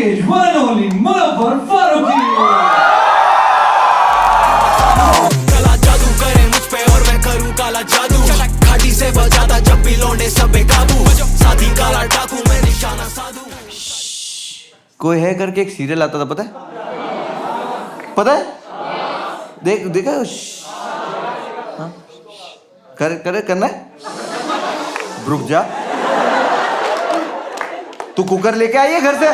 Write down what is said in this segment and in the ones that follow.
stage, one and only Munawwar Faruqi. काला जादू करे मुझ पे और मैं करूँ काला जादू, घाटी से बजाता जब भी लौंडे सब बेकाबू, साथी काला डाकू मैं निशाना साधू। कोई है करके एक सीरियल आता था, पता है? पता है? देखा? हाँ? करना है? रुक जा, तू कुकर लेके आई है घर से?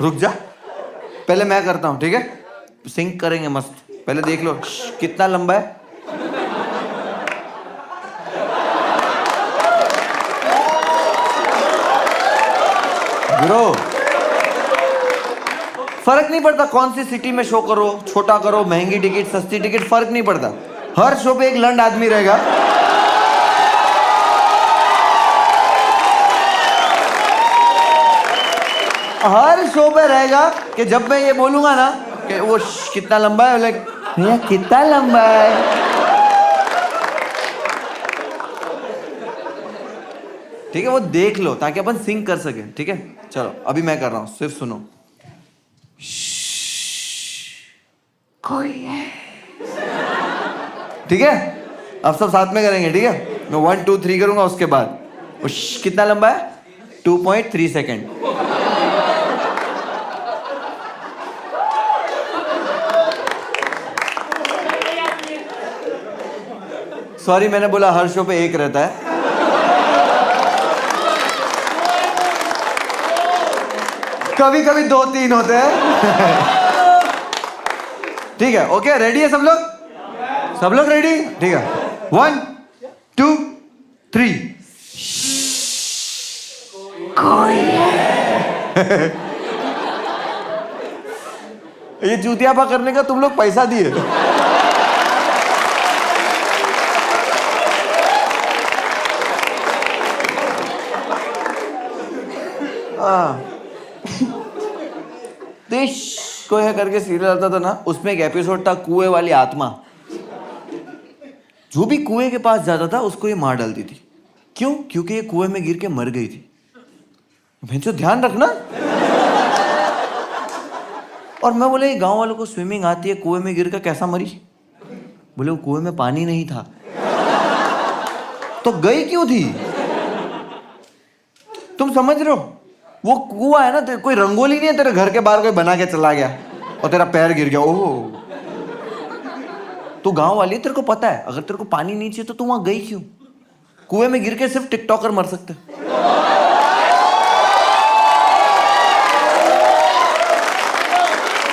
रुक जा, पहले मैं करता हूं, ठीक है? सिंक करेंगे मस्त। पहले देख लो कितना लंबा है। ब्रो, फर्क नहीं पड़ता कौन सी सिटी में शो करो, छोटा करो, महंगी टिकट, सस्ती टिकट, फर्क नहीं पड़ता। हर शो पे एक लंड आदमी रहेगा। हर शो पे रहेगा कि जब मैं ये बोलूंगा ना कि वो कितना लंबा है, लाइक भैया कितना लंबा है। ठीक है, वो देख लो ताकि अपन सिंक कर सके। ठीक है, चलो अभी मैं कर रहा हूं, सिर्फ सुनो। कोई है, ठीक है? अब सब साथ में करेंगे, ठीक है? मैं 1 2 3 करूंगा, उसके बाद कितना लंबा है? 2.3 सेकेंड। सॉरी, मैंने बोला हर शो पे एक रहता है। कभी कभी 2-3 होते हैं। ठीक है, ओके, रेडी है सब लोग? सब लोग रेडी? ठीक है, 1 2 3। कोई है। ये चूतियापा करने का तुम लोग पैसा दिए। देश कोई है करके सीरियल आता था ना, उसमें एक एपिसोड था कुएं वाली आत्मा। जो भी कुएं के पास जाता था उसको ये मार डालती थी। क्यों? क्योंकि ये कुएं में गिर के मर गई थी। भैंसो ध्यान रखना। और मैं बोले गांव वालों को स्विमिंग आती है, कुएं में गिर कर कैसा मरी? बोले वो कुएं में पानी नहीं था। तो गई क्यों थी? तुम समझ रहे हो? वो कुआं है ना, कोई रंगोली नहीं है तेरे घर के बाहर कोई बना के चला गया और तेरा पैर गिर गया। ओह, तू गांव वाली, तेरे को पता है अगर तेरे को पानी नहीं चाहिए तो तू वहां गई क्यों? कुएं में गिर के सिर्फ टिकटॉकर मर सकते।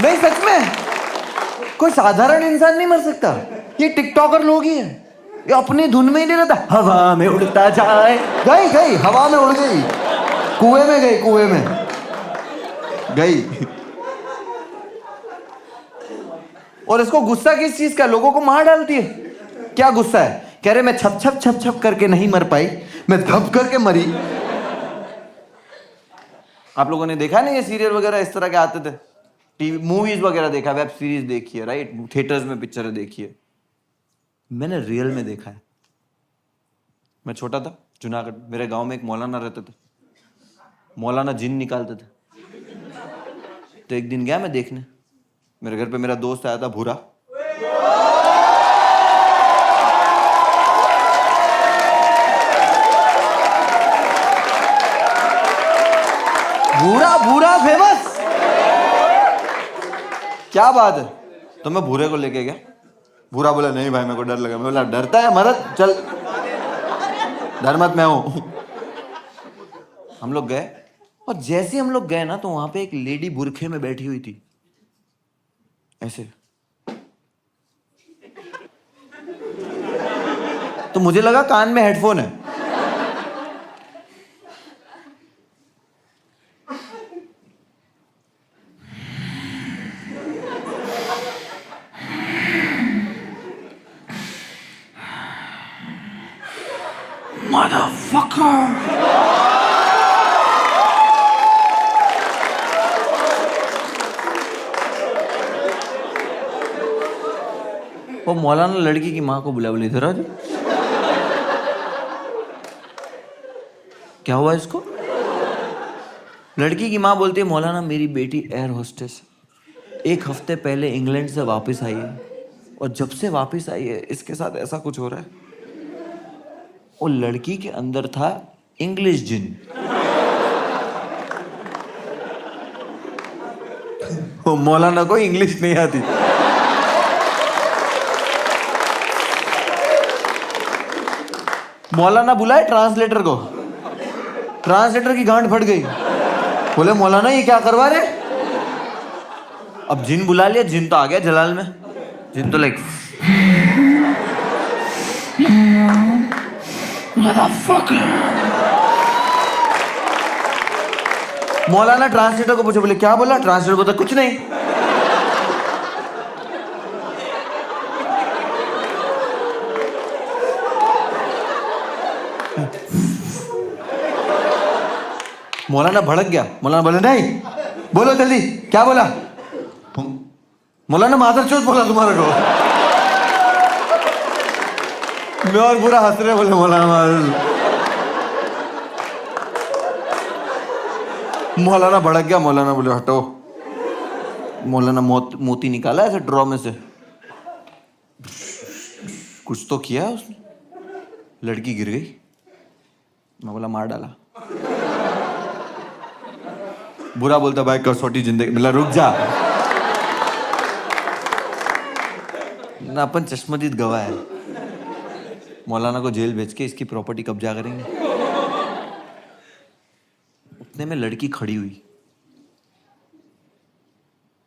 नहीं, सच में कोई साधारण इंसान नहीं मर सकता। ये टिकटॉकर लोग ही हैं। ये अपनी धुन में ही नहीं रहता, हवा में उड़ता जाए। गई हवा में उड़ गई, कुएं में गई, कुएं में गई। और इसको गुस्सा किस चीज का? लोगों को मार डालती है। क्या गुस्सा है? कह रहे मैं छप छप करके नहीं मर पाई, मैं धप करके मरी। आप लोगों ने देखा नहीं ये सीरियल वगैरह इस तरह के आते थे? टीवी मूवीज वगैरह देखा, वेब सीरीज देखी है, राइट? थिएटर्स में पिक्चरें देखी है। मैंने रियल में देखा है। मैं छोटा था, जूनागढ़, मेरे गांव में एक मौलाना रहते थे। मौलाना जिन निकालते थे। तो एक दिन गया मैं देखने, मेरे घर पे मेरा दोस्त आया था भूरा। भूरा फेमस। क्या बात है? तो मैं भूरे को लेके गया। भूरा बोला नहीं भाई मेरे को डर लगा। मैं बोला डरता है मदद, चल डर मत, मैं हूं। हम लोग गए और जैसे हम लोग गए ना तो वहां पे एक लेडी बुरखे में बैठी हुई थी, ऐसे। तो मुझे लगा कान में हेडफोन है। Motherfucker! वो मौलाना लड़की की माँ को बुला, बोली इधर आ जाओ। क्या हुआ इसको? लड़की की माँ बोलती है मौलाना मेरी बेटी एयर होस्टेस है, 1 हफ्ते पहले इंग्लैंड से वापस आई है और जब से वापस आई है इसके साथ ऐसा कुछ हो रहा है। और लड़की के अंदर था इंग्लिश जिन। वो मौलाना को इंग्लिश नहीं आती। मौलाना बुलाए ट्रांसलेटर को, ट्रांसलेटर की गांड फट गई। बोले मौलाना ये क्या करवा रहे। अब जिन बुला लिया, जिन तो आ गया जलाल में। जिन तो लाइक मौलाना ट्रांसलेटर को पूछे, बोले क्या बोला। ट्रांसलेटर बोलता कुछ नहीं। मौलाना भड़क गया। मौलाना बोले नहीं, बोलो जल्दी क्या बोला। मौलाना मादरचोद बोला तुम्हारे को। मैं और बुरा हंस रहे, बोले मौलाना। मौलाना भड़क गया। मौलाना बोले हटो। मौलाना मोती निकाला ऐसे ड्रॉ में से, कुछ तो किया उसने। लड़की गिर गई। मैं बोला मार डाला। बुरा बोलता भाई कसौटी जिंदगी। बोला रुक जा ना, अपन चश्मदीद गवाह है। मौलाना को जेल भेज के इसकी प्रॉपर्टी कब्जा करेंगे। उतने में लड़की खड़ी हुई।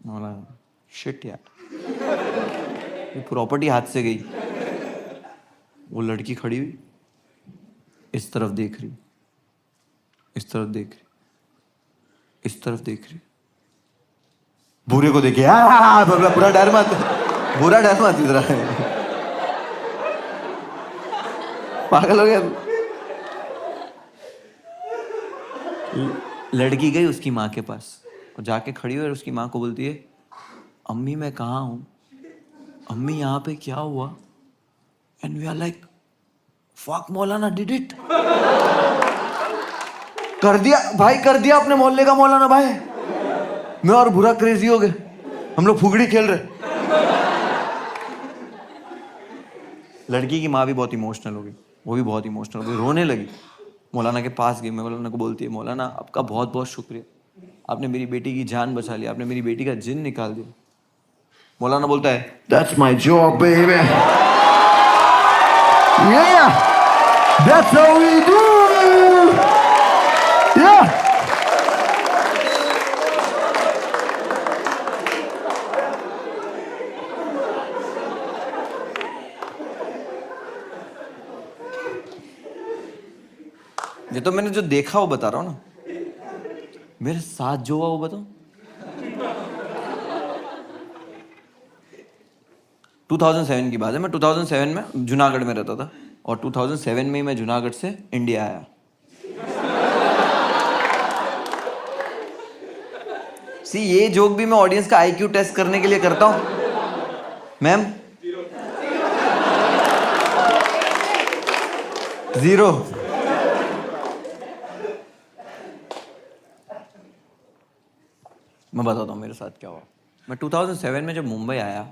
मौलाना शिट यार, ये प्रॉपर्टी हाथ से गई। वो लड़की खड़ी हुई, इस तरफ देख रही, इस तरफ देख रही, इस तरफ देख रही। बुरे को देखे पूरा डर मत, बुरा डर मत इधर। पागल हो गया। लड़की गई उसकी माँ के पास और जाके खड़ी हुई और उसकी माँ को बोलती है अम्मी मैं कहाँ हूँ, अम्मी यहाँ पे क्या हुआ। And we are like fuck मौलाना डिड इट। कर दिया भाई, कर दिया अपने मोहल्ले का मौलाना भाई। मैं और बुरा क्रेजी हो गए। हम लोग फुगड़ी खेल रहे। लड़की की माँ भी बहुत इमोशनल हो गई, वो भी बहुत इमोशनल हो गई, रोने लगी। मौलाना के पास गई। मैं मौलाना को बोलती है मौलाना आपका बहुत बहुत शुक्रिया, आपने मेरी बेटी की जान बचा ली, आपने मेरी बेटी का जिन निकाल दिया। मौलाना बोलता है दैट्स माय जॉब बेबी, या दैट्स हाउ वी डू, या। ये तो मैंने जो देखा वो बता रहा हूँ ना, मेरे साथ जो हुआ वो बताओ। 2007 की बात है। मैं 2007 में जूनागढ़ में रहता था और 2007 में ही मैं जूनागढ़ से इंडिया आया। ये जोक भी मैं ऑडियंस का आईक्यू टेस्ट करने के लिए करता हूं। मैम 0। मैं बताता हूँ मेरे साथ क्या हुआ। मैं 2007 में जब मुंबई आया,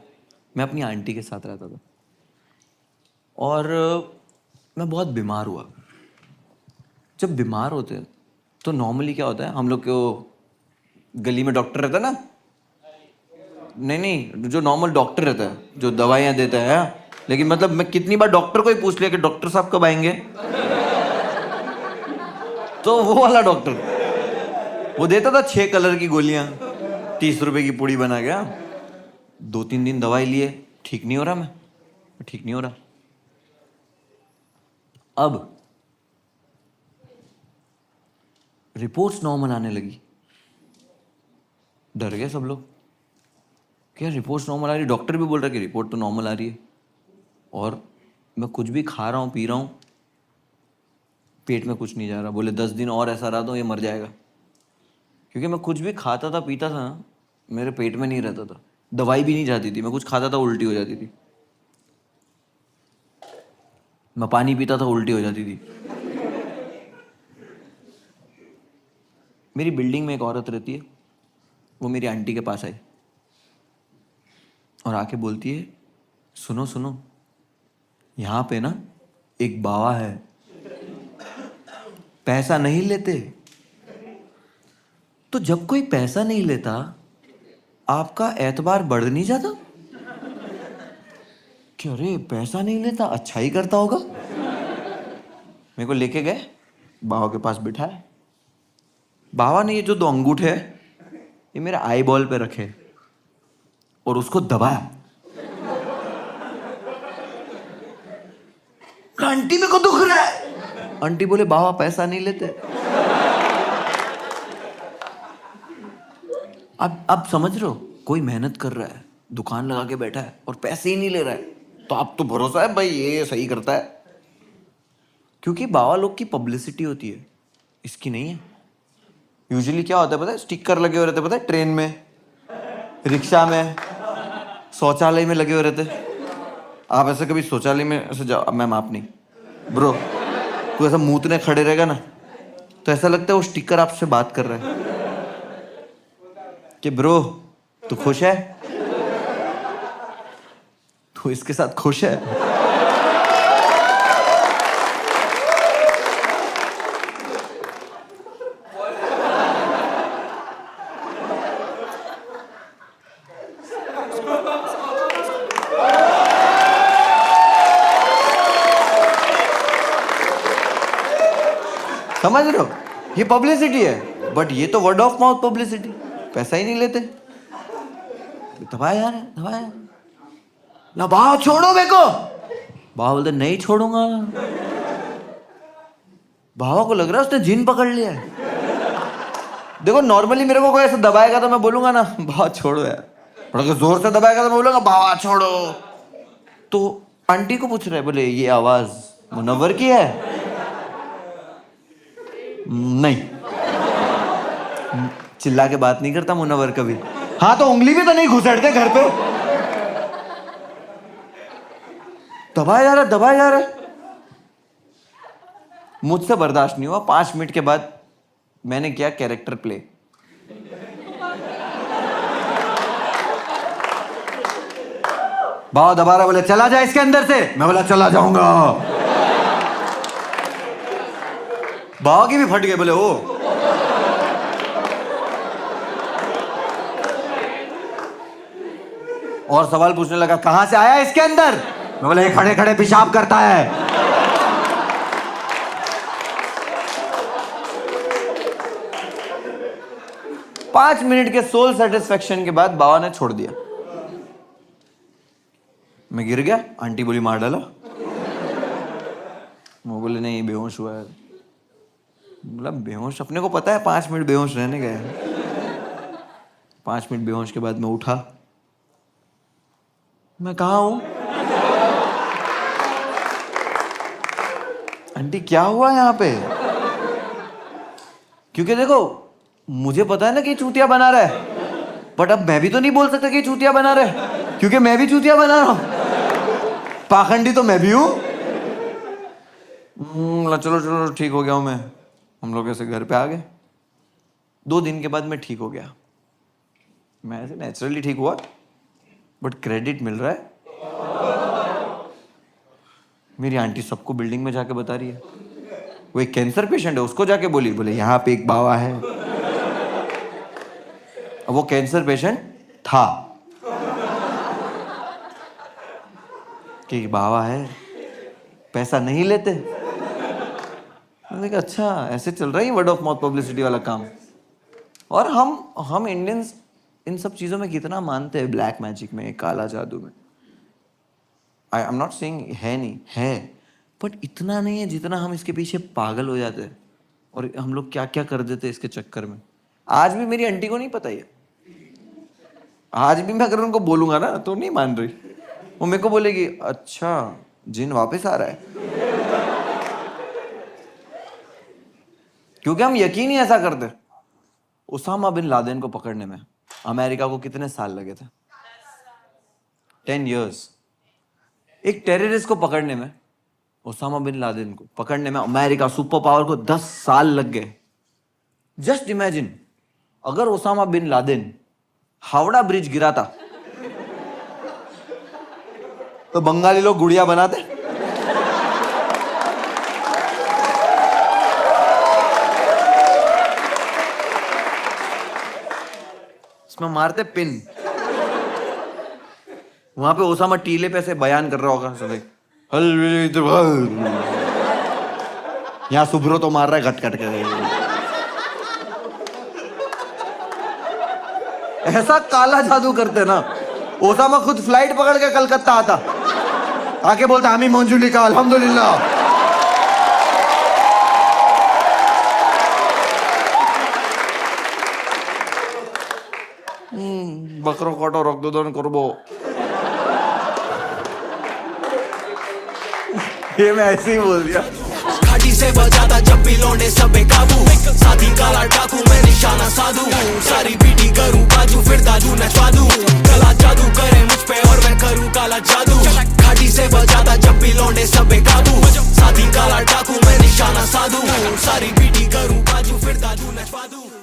मैं अपनी आंटी के साथ रहता था और मैं बहुत बीमार हुआ। जब बीमार होते हैं तो नॉर्मली क्या होता है, हम लोग को गली में डॉक्टर रहता है ना, नहीं जो नॉर्मल डॉक्टर रहता है जो दवाइयाँ देता है। लेकिन मतलब मैं कितनी बार डॉक्टर को ही पूछ लिया कि डॉक्टर साहब कब आएंगे, तो वो वाला डॉक्टर वो देता था 6 कलर की गोलियां, 30 रुपए की पुड़ी बना गया। 2-3 दिन दवाई लिए, ठीक नहीं हो रहा, मैं ठीक नहीं हो रहा। अब रिपोर्ट्स नॉर्मल आने लगी। डर गए सब लोग, क्या रिपोर्ट्स नॉर्मल आ रही, डॉक्टर भी बोल रहा है कि रिपोर्ट तो नॉर्मल आ रही है। और मैं कुछ भी खा रहा हूँ पी रहा हूँ, पेट में कुछ नहीं जा रहा। बोले 10 दिन और ऐसा रहा तो ये मर जाएगा। क्योंकि मैं कुछ भी खाता था पीता था ना, मेरे पेट में नहीं रहता था, दवाई भी नहीं जाती थी। मैं कुछ खाता था उल्टी हो जाती थी, मैं पानी पीता था उल्टी हो जाती थी। मेरी बिल्डिंग में एक औरत रहती है, वो मेरी आंटी के पास आई और आके बोलती है, सुनो सुनो, यहाँ पे ना एक बाबा है, पैसा नहीं लेते। तो जब कोई पैसा नहीं लेता, आपका एतबार बढ़ नहीं जाता? कि अरे पैसा नहीं लेता, अच्छा ही करता होगा। मेरे को लेके गए, बाबा के पास बिठाए। बाबा ने ये जो 2 अंगूठे है, ये मेरे आई बॉल पे रखे और उसको दबाया। आंटी मेरे को दुख रहा है। आंटी बोले बाबा पैसा नहीं लेते। अब समझ रहे हो, कोई मेहनत कर रहा है, दुकान लगा के बैठा है और पैसे ही नहीं ले रहा है, तो आप तो भरोसा है भाई ये सही करता है, क्योंकि बाबा लोग की पब्लिसिटी होती है, इसकी नहीं है। यूजुअली क्या होता है पता है, स्टिकर लगे हुए रहते, पता है, ट्रेन में, रिक्शा में, शौचालय में लगे हुए रहते। आप ऐसे कभी शौचालय में ऐसे जाओ, मैम आप नहीं ब्रो, तू ऐसा मूतने खड़े रहेगा ना, तो ऐसा लगता है वो स्टिकर आपसे बात कर रहा है कि ब्रो तू खुश है, तू इसके साथ खुश है। समझ रहे हो, ये पब्लिसिटी है, बट ये तो वर्ड ऑफ माउथ पब्लिसिटी, पैसा ही नहीं लेते। दबाया यार, दबाया ना, बाबा छोड़ो मेरे को। बाबा बोलते नहीं छोड़ूंगा। बाबा को लग रहा है उसने जिन पकड़ लिया है। देखो नॉर्मली मेरे को कोई ऐसे दबाएगा तो मैं बोलूंगा ना बाबा छोड़ो यार, और अगर जोर से दबाएगा तो मैं बोलूंगा बाबा छोड़ो। तो आंटी को पूछ रहे, बोले ये आवाज मुनव्वर की है? नहीं, चिल्ला के बात नहीं करता मुनव्वर कभी। हाँ तो उंगली भी तो नहीं घुसेड़ते घर पे। दबाया जा रहा, दबाया जा रहा। मुझसे बर्दाश्त नहीं हुआ। 5 मिनट के बाद मैंने किया कैरेक्टर प्ले। बाबा दबा रहा, बोले चला जा इसके अंदर से। मैं बोला चला जाऊंगा। बाबा की भी फट गए, बोले ओ। और सवाल पूछने लगा, कहां से आया इसके अंदर? मैं बोला ये खड़े खड़े पेशाब करता है। पांच मिनट के सोल सेटिस्फेक्शन के बाद बाबा ने छोड़ दिया। मैं गिर गया, आंटी बोली मार डाला। वो बोले नहीं बेहोश हुआ है। मतलब बेहोश, अपने को पता है 5 मिनट बेहोश रहने गए। 5 मिनट बेहोश के बाद मैं उठा। मैं कहाँ हूं? आंटी क्या हुआ यहाँ पे? क्योंकि देखो मुझे पता है ना कि चूतिया बना रहा है, बट अब मैं भी तो नहीं बोल सकता कि चूतिया बना रहा है, क्योंकि मैं भी चूतिया बना रहा हूं। पाखंडी तो मैं भी हूं। चलो चलो ठीक हो गया हूं मैं। हम लोग ऐसे घर पे आ गए। 2 दिन के बाद मैं ठीक हो गया। मैं ऐसे नेचुरली ठीक हुआ, बट क्रेडिट मिल रहा है। मेरी आंटी सबको बिल्डिंग में जाके बता रही है। वो एक कैंसर पेशेंट है, उसको जाके बोले यहाँ पे एक बाबा है। अब वो कैंसर पेशेंट था कि बाबा है, पैसा नहीं लेते। मैंने कहा अच्छा ऐसे चल रहा है वर्ड ऑफ माउथ पब्लिसिटी वाला काम। और हम इंडियंस इन सब चीजों में कितना मानते हैं, ब्लैक मैजिक में, काला जादू में। आई एम नॉट सेइंग है नहीं है, बट इतना नहीं है जितना हम इसके पीछे पागल हो जाते हैं और हम लोग क्या क्या कर देते हैं इसके चक्कर में। आज भी मेरी आंटी को नहीं पता है। आज भी मैं अगर उनको बोलूंगा ना तो नहीं मान रही। वो मेरे को बोलेगी अच्छा जिन वापस आ रहा है। क्योंकि हम यकीन ही ऐसा करते। उसामा बिन लादेन को पकड़ने में अमेरिका को कितने साल लगे थे? 10 years। एक टेररिस्ट को पकड़ने में, उसामा बिन लादेन को पकड़ने में अमेरिका सुपर पावर को 10 साल लग गए। जस्ट इमेजिन अगर Osama bin Laden Howrah bridge गिराता तो बंगाली लोग गुड़िया बनाते। इसमें मारते पिन। वहां पे ओसामा टीले पे से बयान कर रहा होगा सब, यहाँ सुब्रो तो मार रहा है घट घट के। ऐसा काला जादू करते ना, ओसामा खुद फ्लाइट पकड़ के कलकत्ता आता, आके बोलता हामी मंजुलिका अल्हम्दुलिल्लाह। बकरो कटो रक्तदान करबो। ये मैं ऐसे ही बोल दिया। घाटी से बजाता जब भी लौंडे सब बेकाबू, साथी काला डाकू मैं निशाना साधू, सारी बीटी करूं बाजू फिर दाजू नचवा दूं, कला जादू करे मुझ पे और मैं करूं काला जादू। घाटी से बजाता जब भी लौंडे सब बेकाबू, साथी काला डाकू मैं निशाना साधू, सारी बीटी करूं बाजू फिर दाजू नचवा दूं।